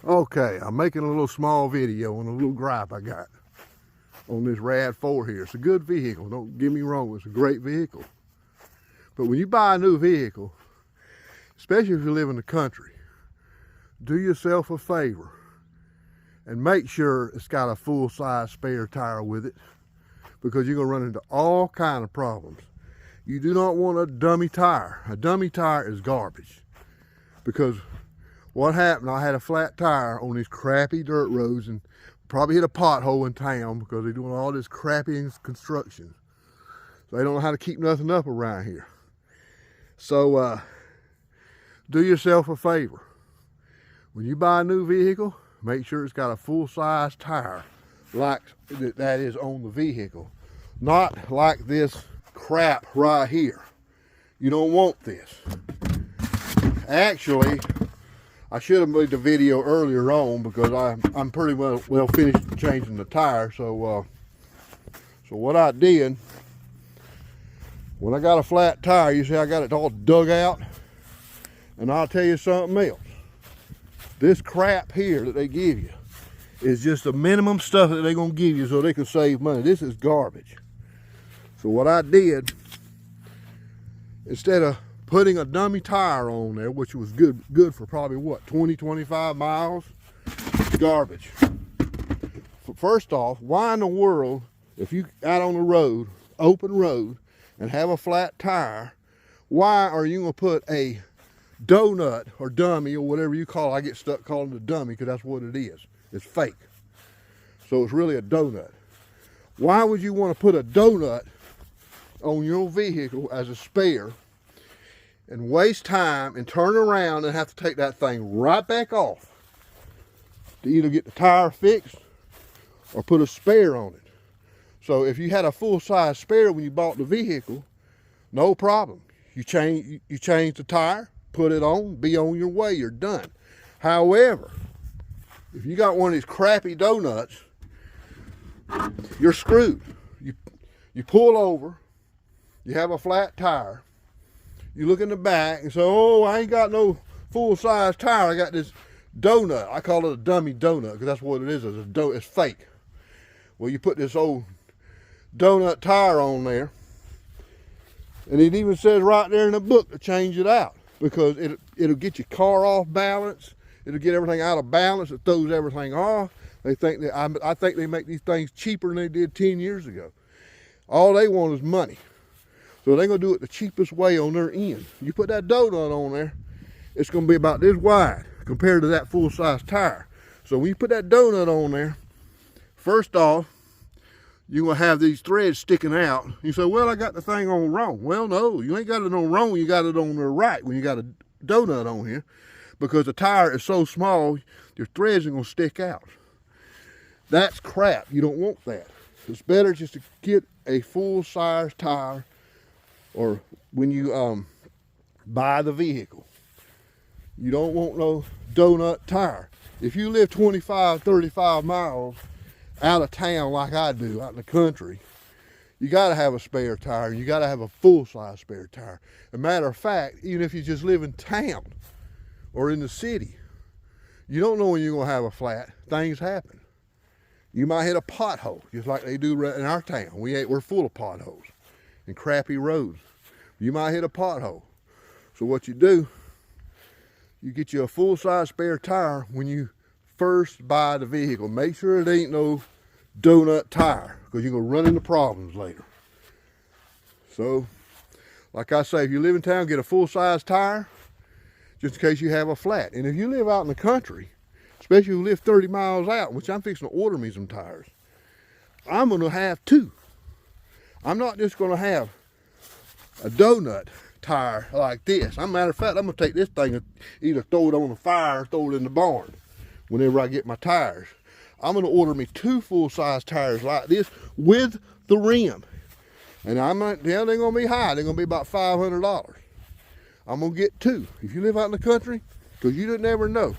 Okay, I'm making a little small video on a little gripe I got on this RAV4 here. It's a good vehicle, don't get me wrong, it's a great vehicle. But when you buy a new vehicle, especially if you live in the country, do yourself a favor and make sure it's got a full-size spare tire with it, because you're gonna run into all kind of problems. You do not want a dummy tire. A dummy tire is garbage, because what happened, I had a flat tire on these crappy dirt roads and probably hit a pothole in town because they're doing all this crappy construction. So they don't know how to keep nothing up around here. So do yourself a favor. When you buy a new vehicle, make sure it's got a full-size tire like that is on the vehicle. Not like this crap right here. You don't want this. Actually, I should have made the video earlier on because I'm pretty well finished changing the tire. So what I did, when I got a flat tire, you see I got it all dug out. And I'll tell you something else. This crap here that they give you is just the minimum stuff that they're gonna give you so they can save money. This is garbage. So what I did, instead of putting a dummy tire on there, which was good for probably what, 20-25 miles, garbage. First off, why in the world, if you out on the road, open road, and have a flat tire, why are you gonna put a donut or dummy or whatever you call it? I get stuck calling it a dummy because that's what it is. It's fake. So it's really a donut. Why would you want to put a donut on your vehicle as a spare and waste time and turn around and have to take that thing right back off to either get the tire fixed or put a spare on it? So if you had a full-size spare when you bought the vehicle, no problem. You change the tire, put it on, be on your way, you're done. However, if you got one of these crappy donuts, you're screwed. You pull over, you have a flat tire, you look in the back and say, oh, I ain't got no full-size tire, I got this donut. I call it a dummy donut because that's what it is. It's fake. Well, you put this old donut tire on there, and it even says right there in the book to change it out, because it'll get your car off balance. It'll get everything out of balance. It throws everything off. They think that I think they make these things cheaper than they did 10 years ago. All they want is money. So they're gonna do it the cheapest way on their end. You put that donut on there, it's gonna be about this wide compared to that full-size tire. So when you put that donut on there, first off, you're gonna have these threads sticking out. You say, well, I got the thing on wrong. Well, no, you ain't got it on wrong, you got it on the right when you got a donut on here, because the tire is so small, your threads are gonna stick out. That's crap, you don't want that. It's better just to get a full-size tire, or when you buy the vehicle. You don't want no donut tire. If you live 25-35 miles out of town like I do, out in the country, you gotta have a spare tire. You gotta have a full-size spare tire. As a matter of fact, even if you just live in town or in the city, you don't know when you're gonna have a flat. Things happen. You might hit a pothole, just like they do in our town. We're full of potholes and crappy roads. You might hit a pothole. So what you do, you get you a full-size spare tire when you first buy the vehicle. Make sure it ain't no donut tire, because you're gonna run into problems later. So, like I say, if you live in town, get a full-size tire, just in case you have a flat. And if you live out in the country, especially if you live 30 miles out, which I'm fixing to order me some tires, I'm gonna have two. I'm not just gonna have a donut tire like this. As a matter of fact, I'm gonna take this thing and either throw it on the fire or throw it in the barn whenever I get my tires. I'm gonna order me two full-size tires like this with the rim. And they're gonna be high. They're gonna be about $500. I'm gonna get two. If you live out in the country, because you never know.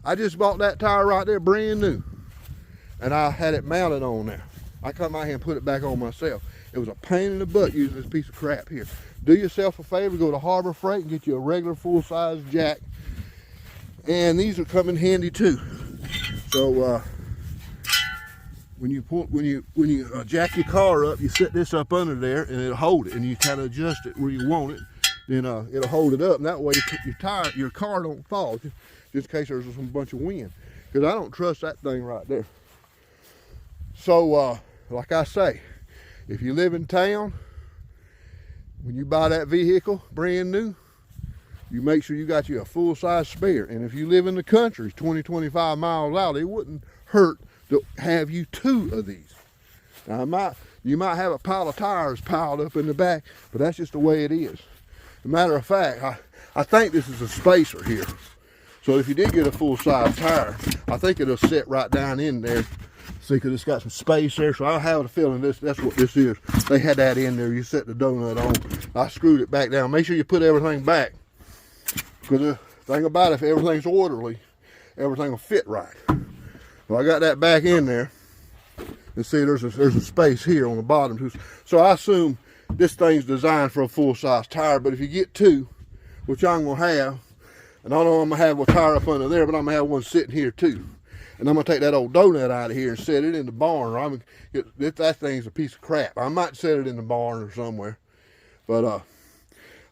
I just bought that tire right there brand new, and I had it mounted on there. I come out here and put it back on myself. It was a pain in the butt using this piece of crap here. Do yourself a favor, go to Harbor Freight and get you a regular full-size jack And these will come in handy too. So when you jack your car up, you set this up under there and it'll hold it, and you kind of adjust it where you want it. Then it'll hold it up, and that way your car don't fall, just in case there's some bunch of wind. Because I don't trust that thing right there. So like I say, if you live in town, when you buy that vehicle brand new, you make sure you got you a full-size spare. And if you live in the country 20-25 miles out, it wouldn't hurt to have you 2 of these. Now you might have a pile of tires piled up in the back, but that's just the way it is. As a matter of fact, I think this is a spacer here. So if you did get a full-size tire, I think it'll sit right down in there. See, because it's got some space there, so I have a feeling that's what this is. They had that in there. You set the donut on. I screwed it back down. Make sure you put everything back. Because the thing about it, if everything's orderly, everything will fit right. Well, I got that back in there. And see, there's a space here on the bottom too. So I assume this thing's designed for a full-size tire. But if you get 2, which I'm gonna have, and I don't know I'm gonna have a tire up under there, but I'm gonna have one sitting here too. And I'm gonna take that old donut out of here and set it in the barn. Or that thing's a piece of crap. I might set it in the barn or somewhere. But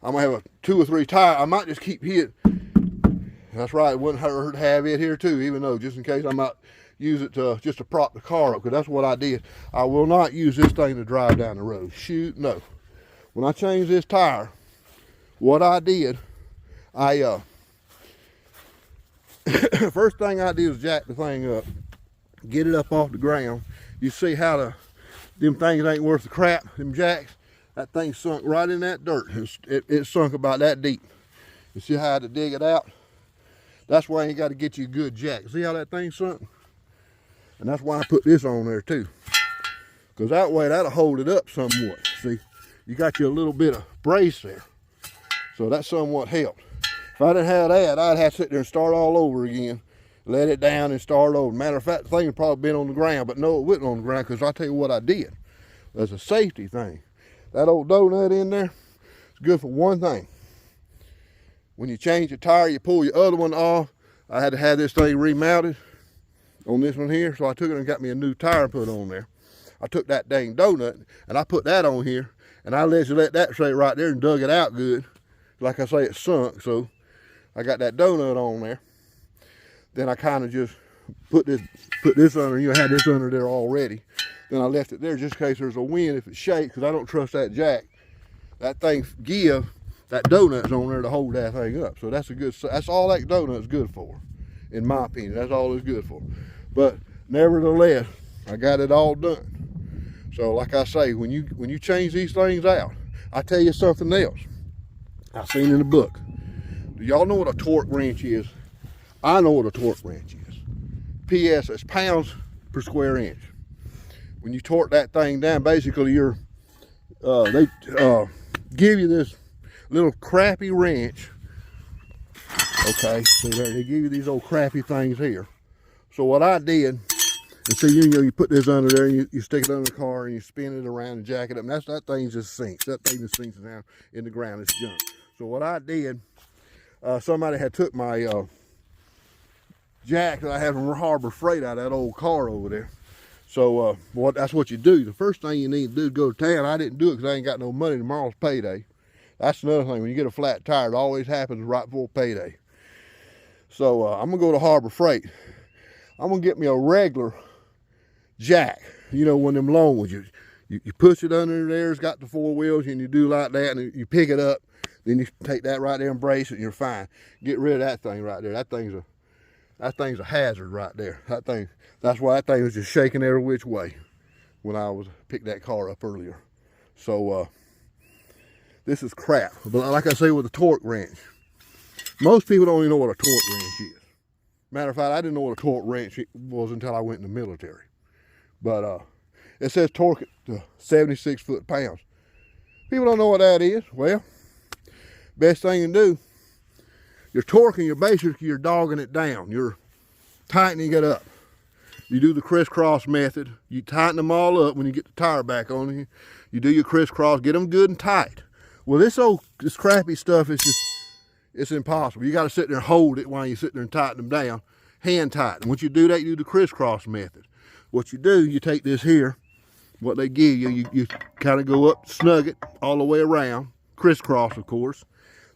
I'm gonna have a 2 or 3 tire. I might just keep it. That's right. It wouldn't hurt to have it here too, even though just in case I might use it just to prop the car up, because that's what I did. I will not use this thing to drive down the road. Shoot, no. When I changed this tire, what I did, first thing I did was jack the thing up, get it up off the ground. You see how them things ain't worth the crap, them jacks. That thing sunk right in that dirt. It sunk about that deep. You see how I had to dig it out? That's why you got to get you a good jack. See how that thing sunk? And that's why I put this on there too. Because that way that'll hold it up somewhat. See, you got you a little bit of brace there. So that somewhat helped. If I didn't have that, I'd have to sit there and start all over again. Let it down and start over. Matter of fact, the thing had probably been on the ground, but no, it wasn't on the ground, because I'll tell you what I did. That's a safety thing. That old donut in there is good for one thing. When you change your tire, you pull your other one off. I had to have this thing remounted on this one here, so I took it and got me a new tire put on there. I took that dang donut and I put that on here, and I let that stay right there and dug it out good. Like I say, it sunk, so I got that donut on there. Then I kind of just put this under. You know, had this under there already. Then I left it there just in case there's a wind if it shakes, because I don't trust that jack. That thing that donut's on there to hold that thing up. So that's all that donut's good for, in my opinion. That's all it's good for. But nevertheless, I got it all done. So like I say, when you change these things out, I tell you something else I seen in the book. Do y'all know what a torque wrench is? I know what a torque wrench is. PS, it's pounds per square inch. When you torque that thing down, basically they give you this little crappy wrench. Okay, see there, they give you these old crappy things here. So what I did, and see, you put this under there, and you stick it under the car, and you spin it around and jack it up, and that thing just sinks. That thing just sinks down in the ground. It's junk. So what I did, somebody had took my jack that I had from Harbor Freight out of that old car over there. So that's what you do. The first thing you need to do is go to town. I didn't do it because I ain't got no money. Tomorrow's payday. That's another thing. When you get a flat tire, it always happens right before payday. So I'm going to go to Harbor Freight. I'm going to get me a regular jack. You know, one of them long ones. You push it under there. It's got the 4 wheels, and you do like that, and you pick it up. Then you take that right there and brace it, and you're fine. Get rid of that thing right there. That thing's a hazard right there. That's why that thing was just shaking every which way when I picked that car up earlier. So this is crap. But like I say with the torque wrench, most people don't even know what a torque wrench is. Matter of fact, I didn't know what a torque wrench was until I went in the military. But it says torque to 76 foot-pounds. People don't know what that is. Well, best thing you can do, you're torquing, you're dogging it down. You're tightening it up. You do the crisscross method. You tighten them all up when you get the tire back on you. You do your crisscross, get them good and tight. Well, this crappy stuff is just, it's impossible. You got to sit there and hold it while you sit there and tighten them down, hand tighten. Once you do that, you do the crisscross method. What you do, you take this here, what they give you, you kind of go up, snug it all the way around, crisscross, of course.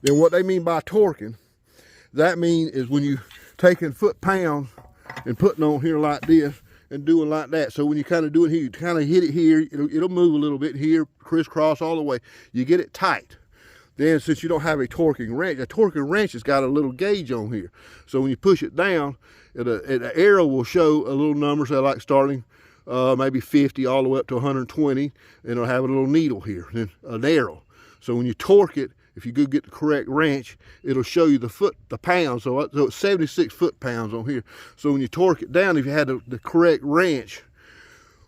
Then what they mean by torquing, that means is when you taking foot-pounds and putting on here like this and doing like that. So when you kind of do it here, you kind of hit it here, it'll move a little bit here, crisscross all the way. You get it tight. Then since you don't have a torquing wrench has got a little gauge on here. So when you push it down, the arrow will show a little number, so like starting maybe 50 all the way up to 120, and it'll have a little needle here, and an arrow. So when you torque it, if you go get the correct wrench, it'll show you the pounds. So it's 76 foot-pounds on here. So when you torque it down, if you had the correct wrench,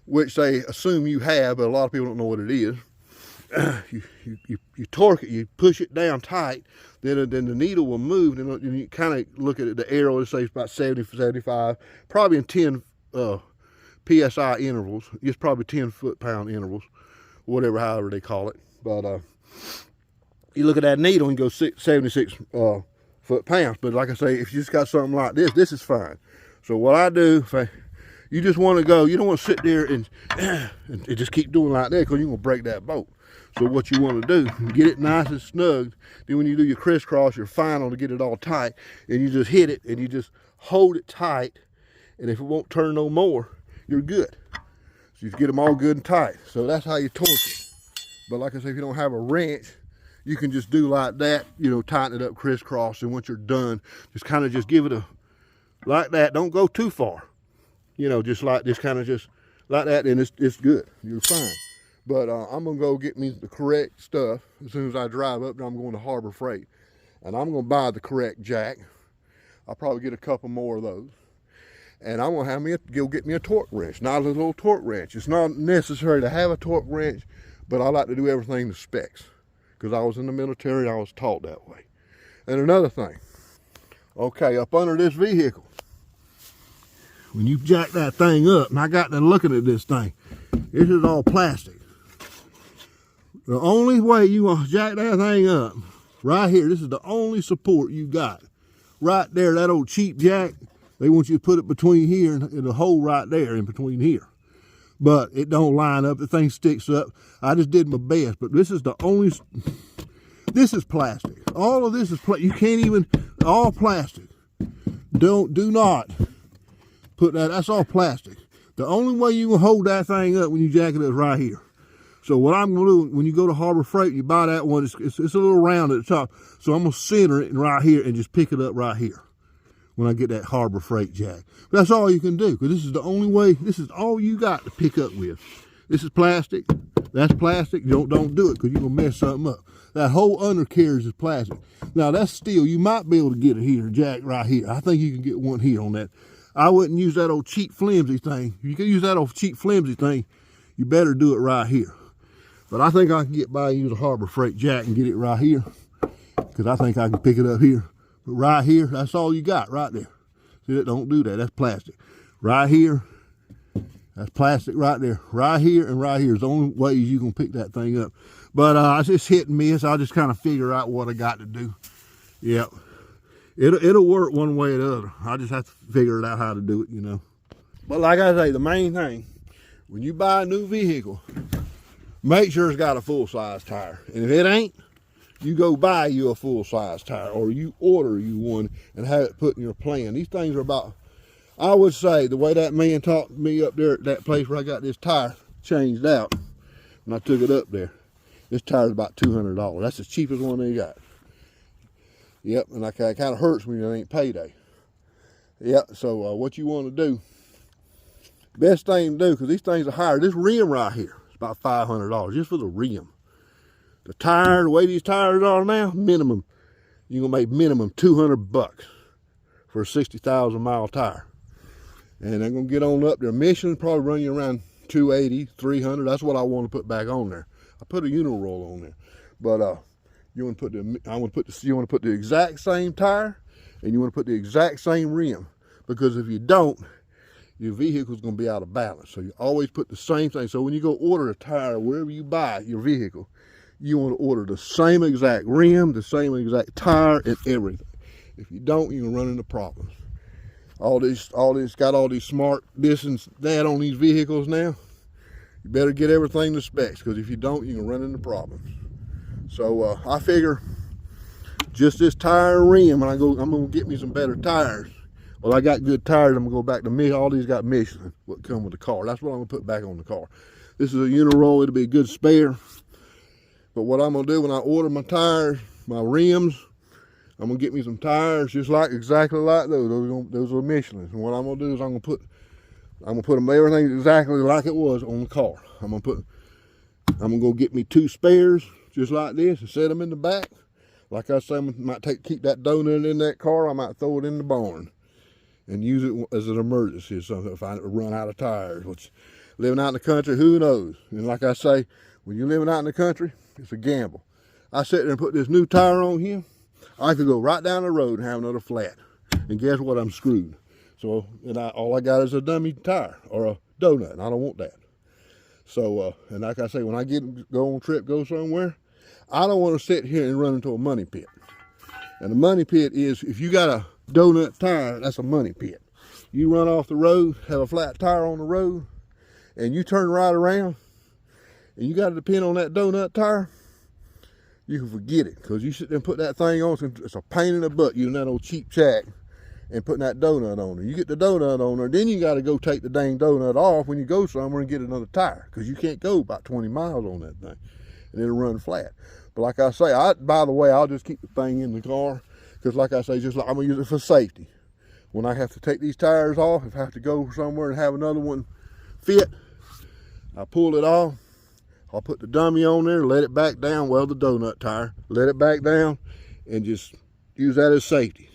which they assume you have, but a lot of people don't know what it is, you torque it, you push it down tight, then the needle will move, and you kind of look at it, the arrow, let's say it's about 70, 75, probably in 10 psi intervals. It's probably 10 foot-pound intervals, whatever, however they call it. But you look at that needle and go 76 foot-pounds. But like I say, if you just got something like this is fine. So what I do, you just want to go, you don't want to sit there and just keep doing like that, because you're going to break that bolt. So what you want to do, get it nice and snug. Then when you do your crisscross, your final to get it all tight, and you just hit it and you just hold it tight. And if it won't turn no more, you're good. So you get them all good and tight. So that's how you torque it. But like I say, if you don't have a wrench, you can just do like that, you know, tighten it up, crisscross, and once you're done, just kind of just give it a, like that. Don't go too far. You know, just like this, kind of just like that, and it's good. You're fine. But I'm going to go get me the correct stuff. As soon as I drive up, I'm going to Harbor Freight. And I'm going to buy the correct jack. I'll probably get a couple more of those. And I'm going to have go get me a torque wrench. Not a little torque wrench. It's not necessary to have a torque wrench, but I like to do everything to specs. Because I was in the military, I was taught that way. And another thing. Okay, up under this vehicle, when you jack that thing up, and I got to looking at this thing, this is all plastic. The only way you want to jack that thing up, right here, this is the only support you got. Right there, that old cheap jack, they want you to put it between here and the hole right there in between here. But it don't line up, the thing sticks up. I just did my best, but this is the only, this is plastic. All of this is plastic. You can't even, all plastic. Do not put that, that's all plastic. The only way you can hold that thing up when you jack it is right here. So what I'm going to do, when you go to Harbor Freight, you buy that one, it's a little round at the top. So I'm going to center it right here and just pick it up right here when I get that Harbor Freight jack. But that's all you can do, because this is the only way, this is all you got to pick up with. This is plastic, that's plastic. Don't do it, because you're going to mess something up. That whole undercarriage is plastic. Now that's steel. You might be able to get it here, jack right here. I think you can get one here on that. I wouldn't use that old cheap flimsy thing. If you can use that old cheap flimsy thing, you better do it right here. But I think I can get by and use a Harbor Freight jack and get it right here, because I think I can pick it up here. But right here, that's all you got right there. See that? Don't do that. That's plastic. Right here, that's plastic right there. Right here and right here is the only ways you can pick that thing up. But it's just hit and miss. I'll just kind of figure out what I got to do. Yep. It'll work one way or the other. I just have to figure it out how to do it, you know. But like I say, the main thing, when you buy a new vehicle, make sure it's got a full-size tire. And if it ain't, you go buy you a full-size tire, or you order you one and have it put in your plan. These things are about, I would say, the way that man talked to me up there at that place where I got this tire changed out, when I took it up there, this tire's about $200. That's the cheapest one they got. Yep, and it kind of hurts when it ain't payday. Yep, so what you want to do, best thing to do, because these things are higher, this rim right here, about $500 just for the rim. The tire, the way these tires are now, minimum, you're gonna make minimum $200 for a 60,000 mile tire. And they're gonna get on up there. Michelin probably run you around 280, 300. That's what I want to put back on there. I put a uniroll on there, but you want to put you want to put the exact same tire, and you want to put the exact same rim, because if you don't, your vehicle's going to be out of balance. So you always put the same thing. So when you go order a tire wherever you buy your vehicle, you want to order the same exact rim, the same exact tire, and everything. If you don't, you're gonna run into problems. All these got all these smart distance data on these vehicles now. You better get everything to specs, because if you don't, you're gonna run into problems. So I figure just this tire and rim, and I'm gonna get me some better tires. Well, I got good tires. I'm gonna go back to me. All these got Michelin, what come with the car. That's what I'm gonna put back on the car. This is a Uniroll. It'll be a good spare. But what I'm gonna do when I order my tires, my rims, I'm gonna get me some tires just like exactly like those. Those are Michelin. And what I'm gonna do is I'm gonna put them everything exactly like it was on the car. I'm gonna go get me 2 spares just like this and set them in the back. Like I said, I might keep that donut in that car. I might throw it in the barn and use it as an emergency or something if I run out of tires. Which, living out in the country, who knows? And like I say, when you're living out in the country, it's a gamble. I sit there and put this new tire on here. I could go right down the road and have another flat. And guess what? I'm screwed. So, all I got is a dummy tire or a donut, and I don't want that. So, and like I say, when I go on trip, go somewhere, I don't want to sit here and run into a money pit. And the money pit is, if you got a donut tire, that's a money pit. You run off the road, have a flat tire on the road, and you turn right around, and you got to depend on that donut tire, you can forget it, because you sit there and put that thing on. It's a pain in the butt using that old cheap shack and putting that donut on there. You get the donut on there, then you got to go take the dang donut off when you go somewhere and get another tire, because you can't go about 20 miles on that thing, and it'll run flat. But like I say, by the way, I'll just keep the thing in the car, because like I say, I'm gonna use it for safety. When I have to take these tires off, if I have to go somewhere and have another one fit, I pull it off. I'll put the dummy on there, let it back down, well, the donut tire, let it back down, and just use that as safety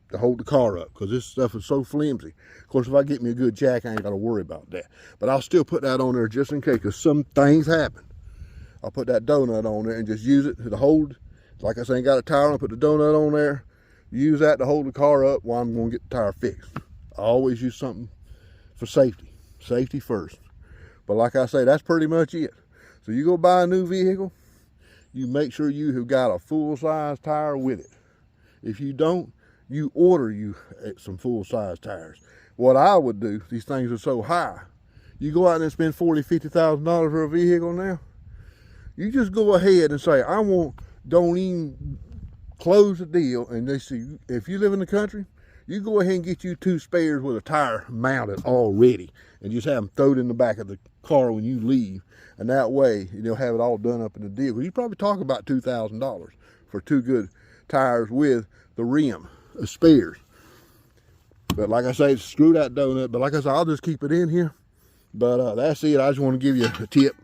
to hold the car up, because this stuff is so flimsy. Of course, if I get me a good jack, I ain't got to worry about that. But I'll still put that on there just in case, because some things happen. I'll put that donut on there and just use it to hold. Like I say, I ain't got a tire on, I put the donut on there, use that to hold the car up while I'm going to get the tire fixed. I always use something for safety. Safety first. But like I say, that's pretty much it. So you go buy a new vehicle, you make sure you have got a full-size tire with it. If you don't, you order you some full-size tires. What I would do, these things are so high, you go out and spend $40,000, $50,000 for a vehicle now, you just go ahead and say, don't even close the deal. And they see, if you live in the country, you go ahead and get you 2 spares with a tire mounted already, and just have them thrown in the back of the car when you leave. And that way, you'll have it all done up in the deal. You probably talk about $2,000 for 2 good tires with the rim, spares. But like I say, screw that donut. But like I say, I'll just keep it in here. But that's it. I just want to give you a tip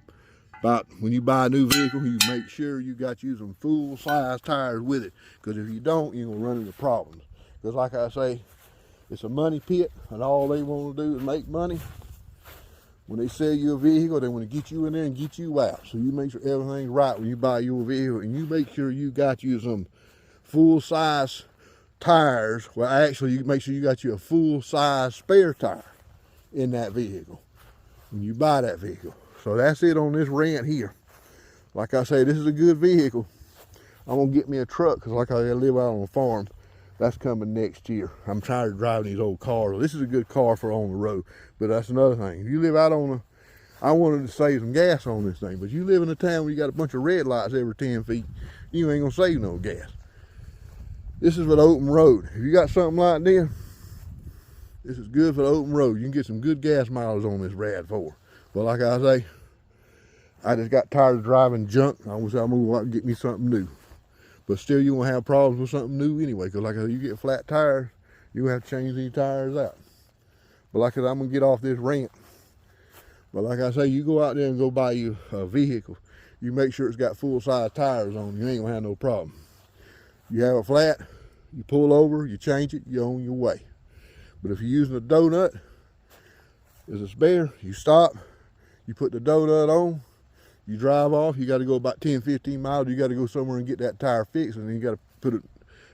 about when you buy a new vehicle, you make sure you got you some full-size tires with it. Because if you don't, you're going to run into problems. Because like I say, it's a money pit, and all they want to do is make money. When they sell you a vehicle, they want to get you in there and get you out. So you make sure everything's right when you buy your vehicle, and you make sure you got you some full-size tires. Well, actually, you make sure you got you a full-size spare tire in that vehicle when you buy that vehicle. So that's it on this rant here. Like I say, this is a good vehicle. I'm going to get me a truck, because like I live out on a farm. That's coming next year. I'm tired of driving these old cars. This is a good car for on the road, but that's another thing. If you live out on I wanted to save some gas on this thing, but you live in a town where you got a bunch of red lights every 10 feet, you ain't gonna save no gas. This is for the open road. If you got something like this, this is good for the open road. You can get some good gas mileage on this RAV4. But like I say, I just got tired of driving junk. I wish I'd move out and get me something new. But still, you won't have problems with something new anyway, because like I said, you get flat tires, you have to change these tires out. But like I said, I'm going to get off this rant. But like I say, you go out there and go buy you a vehicle, you make sure it's got full-size tires on, you ain't going to have no problem. You have a flat, you pull over, you change it, you're on your way. But if you're using a donut as a spare, you stop, you put the donut on, you drive off, you got to go about 10, 15 miles, you got to go somewhere and get that tire fixed, and then you got to put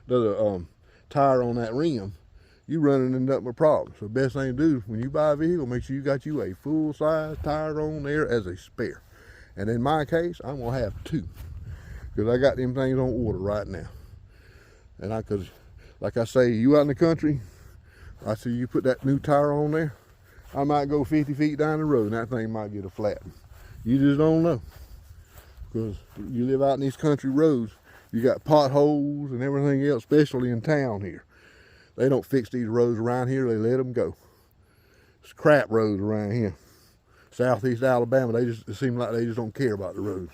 another tire on that rim. You running into nothing but problems. So the best thing to do when you buy a vehicle, make sure you got you a full-size tire on there as a spare. And in my case, I'm going to have 2. because I got them things on order right now. And cause like I say, you out in the country, I see you put that new tire on there, I might go 50 feet down the road and that thing might get a flat. You just don't know. Because you live out in these country roads, you got potholes and everything else, especially in town here. They don't fix these roads around here, they let them go. It's crap roads around here. Southeast Alabama, it seems like they just don't care about the roads.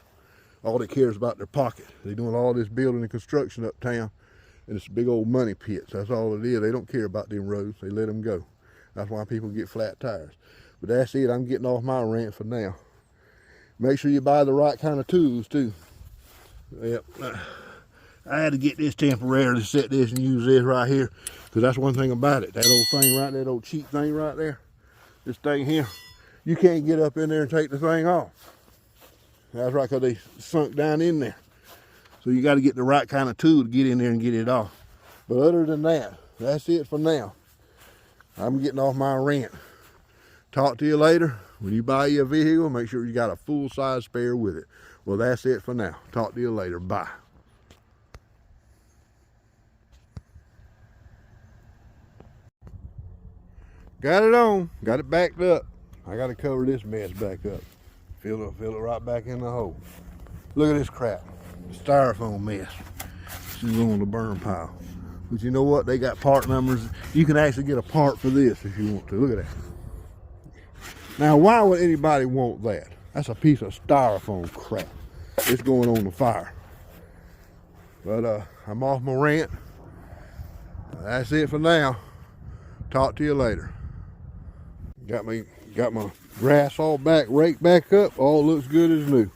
All they care is about their pocket. They're doing all this building and construction uptown, and it's big old money pits. That's all it is. They don't care about them roads. They let them go. That's why people get flat tires. But that's it. I'm getting off my rant for now. Make sure you buy the right kind of tools too. Yep. I had to get this temporarily, set this and use this right here, because that's one thing about it. That old thing right there, that old cheap thing right there, this thing here, you can't get up in there and take the thing off. That's right, because they sunk down in there. So you got to get the right kind of tool to get in there and get it off. But other than that, that's it for now. I'm getting off my rant. Talk to you later. When you buy your vehicle, make sure you got a full-size spare with it. Well, that's it for now. Talk to you later. Bye. Got it on. Got it backed up. I got to cover this mess back up. Fill it right back in the hole. Look at this crap. The styrofoam mess. This is on the burn pile. But you know what? They got part numbers. You can actually get a part for this if you want to. Look at that. Now, why would anybody want that? That's a piece of styrofoam crap. It's going on the fire. But I'm off my rant. That's it for now. Talk to you later. Got my grass all back, raked back up. All looks good as new.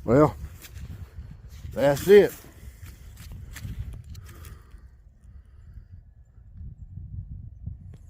Well, that's it.